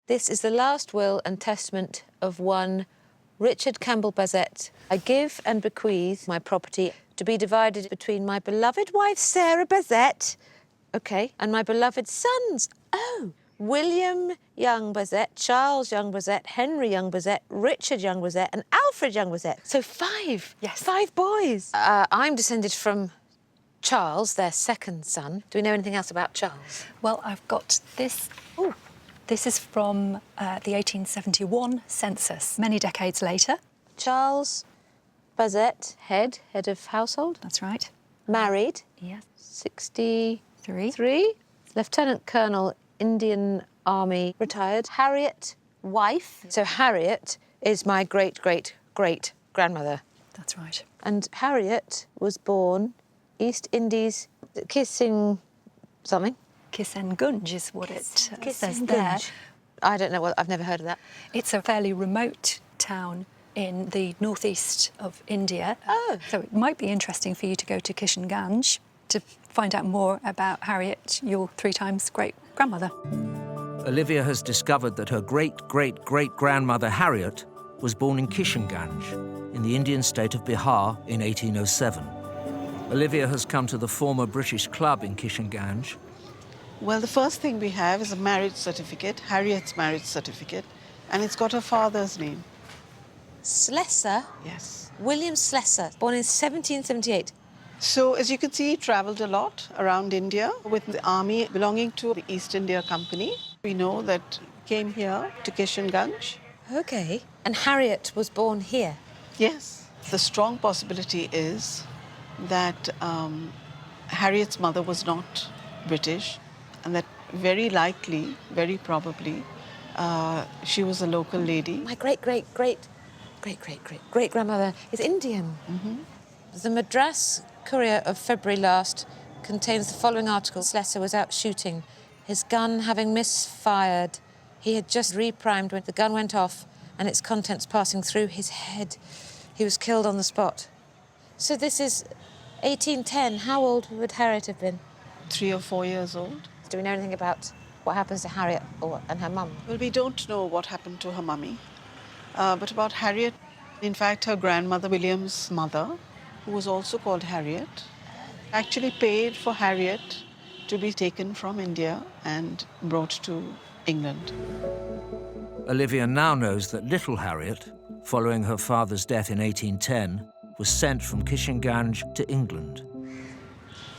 This is the last will and testament of one Richard Campbell Bazett. I give and bequeath my property to be divided between my beloved wife, Sarah Bazett, OK, and my beloved sons. Oh, William Young Bazett, Charles Young Bazett, Henry Young Bazett, Richard Young Bazett, and Alfred Young Bazett. So 5. Yes. 5 boys. I'm descended from Charles, their second son. Do we know anything else about Charles? Well, I've got this. Oh, this is from the 1871 census, many decades later. Charles Bazett, head of household. That's right. Married. Yes. 63. Lieutenant Colonel, Indian Army, retired. Harriot, wife. So Harriot is my great-great-great-grandmother. That's right. And Harriot was born East Indies, kissing something. Kissengunge is what it says there. Kissengunge. I don't know what, I've never heard of that. It's a fairly remote town in the northeast of India. Oh. So it might be interesting for you to go to Kishenganj to find out more about Harriet, your 3 times great-grandmother. Olivia has discovered that her great-great-great-grandmother Harriet was born in Kishenganj in the Indian state of Bihar in 1807. Olivia has come to the former British club in Kishenganj. Well, the first thing we have is a marriage certificate, Harriet's marriage certificate, and it's got her father's name. Slessor? Yes. William Slessor, born in 1778. So, as you can see, he travelled a lot around India with the army belonging to the East India Company. We know that he came here to Kishenganj. OK. And Harriet was born here? Yes. The strong possibility is that Harriet's mother was not British, and that very likely, very probably, she was a local lady. My great-great-great-great-great-great-grandmother is Indian. Mm-hmm. The Madras Courier of February last contains the following article. Slessor was out shooting. His gun having misfired, he had just reprimed when the gun went off and its contents passing through his head. He was killed on the spot. So this is 1810. How old would Harriet have been? 3 or 4 years old. Do we know anything about what happens to Harriet and her mum? Well, we don't know what happened to her mummy. But about Harriet, in fact, her grandmother, William's mother, who was also called Harriet, actually paid for Harriet to be taken from India and brought to England. Olivia now knows that little Harriet, following her father's death in 1810, was sent from Kishenganj to England.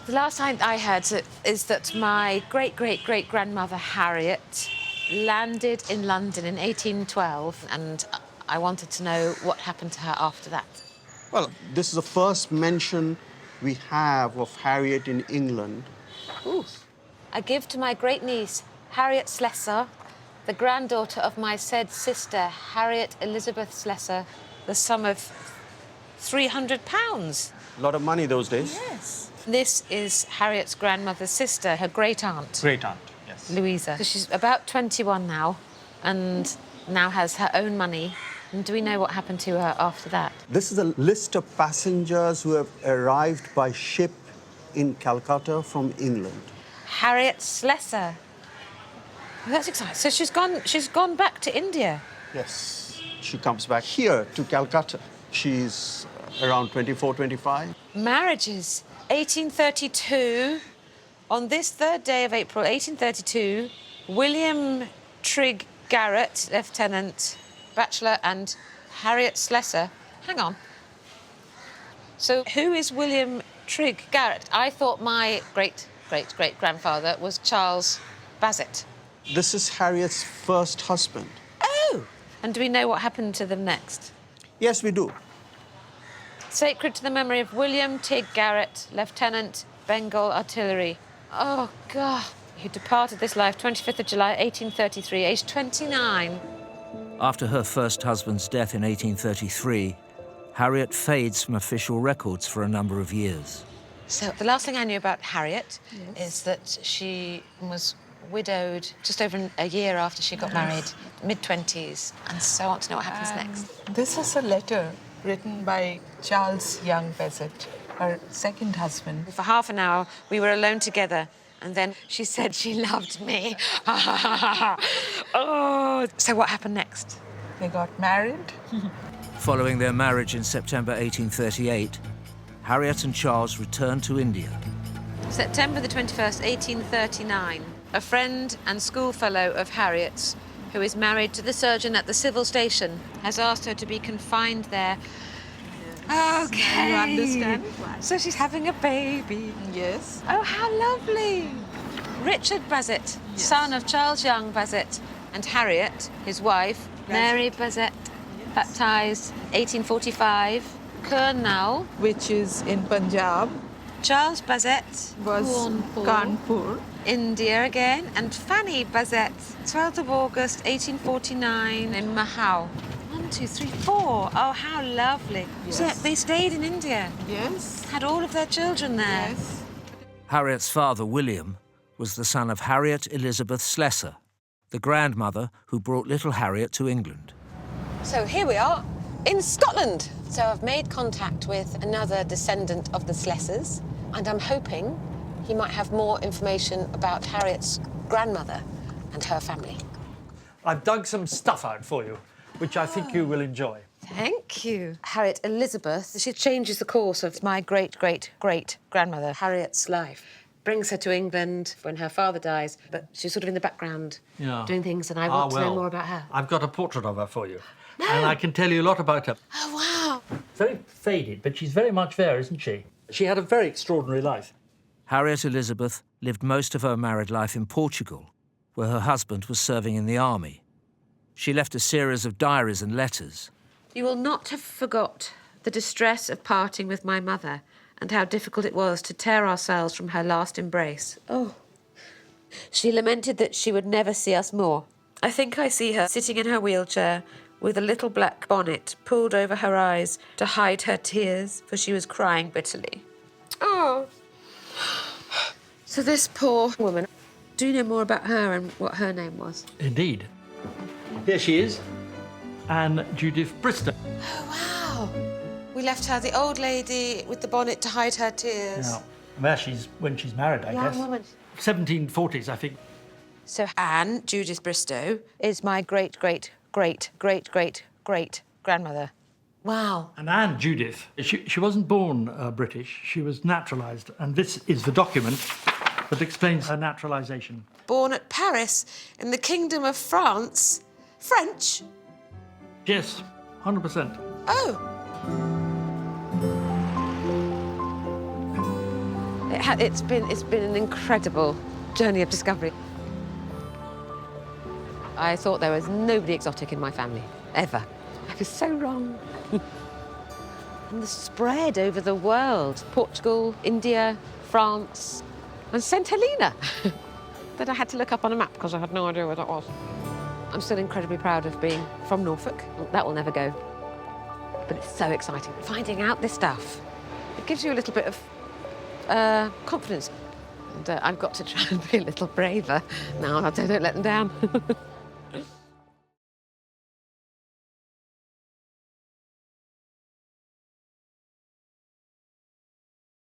The last time I heard is that my great-great-great-grandmother Harriet landed in London in 1812, and I wanted to know what happened to her after that. Well, this is the first mention we have of Harriet in England. Ooh. I give to my great-niece, Harriet Slessor, the granddaughter of my said sister, Harriet Elizabeth Slessor, the sum of £300. A lot of money those days. Yes. This is Harriet's grandmother's sister, her great-aunt. Great-aunt, yes. Louisa. So she's about 21 now and now has her own money. And do we know what happened to her after that? This is a list of passengers who have arrived by ship in Calcutta from England. Harriet Slessor. Oh, that's exciting. So she's gone back to India. Yes. She comes back here to Calcutta. She's around 24, 25. Marriages. 1832. On this 3rd day of April, 1832, William Trigg Garrett, Lieutenant, Bachelor, and Harriet Slessor. Hang on. So who is William Trigg Garrett? I thought my great-great-great-grandfather was Charles Bazett. This is Harriet's first husband. Oh! And do we know what happened to them next? Yes, we do. Sacred to the memory of William Trigg Garrett, Lieutenant, Bengal Artillery. Oh, God. Who departed this life 25th of July, 1833, aged 29. After her first husband's death in 1833, Harriet fades from official records for a number of years. So the last thing I knew about Harriet is that she was widowed just over a year after she got married, mid-20s. And so I want to know what happens next. This is a letter written by Charles Young Bazett, her second husband. For half an hour, we were alone together, And then she said she loved me. Oh, so what happened next? They got married. Following their marriage in September 1838, Harriot and Charles returned to India. September the 21st, 1839. A friend and schoolfellow of Harriet's, who is married to the surgeon at the civil station, has asked her to be confined there. Okay. You understand? So she's having a baby. Yes. Oh, how lovely. Richard Bazett, son of Charles Young Bazett, and Harriet, his wife, Mary Bazett, baptised 1845, Kurnow. Which is in Punjab. Charles Bazett Was Kanpur, Kanpur. India again, and Fanny Bazett, 12th of August, 1849, in Mahau. 1, 2, 3, 4. Oh, how lovely. So Yes. they stayed in India, Yes. had all of their children there. Yes. Harriet's father, William, was the son of Harriet Elizabeth Slessor, the grandmother who brought little Harriet to England. So here we are in Scotland. So I've made contact with another descendant of the Slessors, and I'm hoping he might have more information about Harriet's grandmother and her family. I've dug some stuff out for you, which I think you will enjoy. Thank you. Harriet Elizabeth, she changes the course of my great-great-great-grandmother Harriet's life. Brings her to England when her father dies, but she's sort of in the background doing things, and I want to know more about her. I've got a portrait of her for you. And I can tell you a lot about her. Oh, wow. Very faded, but she's very much there, isn't she? She had a very extraordinary life. Harriet Elizabeth lived most of her married life in Portugal, where her husband was serving in the army. She left a series of diaries and letters. You will not have forgot the distress of parting with my mother and how difficult it was to tear ourselves from her last embrace. Oh. She lamented that she would never see us more. I think I see her sitting in her wheelchair with a little black bonnet pulled over her eyes to hide her tears, for she was crying bitterly. Oh. So this poor woman, do you know more about her and what her name was? Indeed. Here she is, Anne Judith Bristow. Oh, wow. We left her, the old lady with the bonnet to hide her tears. Now, there she's when she's married, I guess. Young woman. 1740s, I think. So Anne Judith Bristow is my great-great-great-great-great-grandmother. Wow. And Anne Judith, she wasn't born British, she was naturalised, and this is the document that explains her naturalisation. Born at Paris in the Kingdom of France. French? Yes, 100%. Oh. It's been an incredible journey of discovery. I thought there was nobody exotic in my family, ever. I was so wrong. And the spread over the world, Portugal, India, France, and St. Helena, that I had to look up on a map because I had no idea where that was. I'm still incredibly proud of being from Norfolk. That will never go. But it's so exciting. Finding out this stuff, it gives you a little bit of confidence. And I've got to try and be a little braver now. I don't let them down.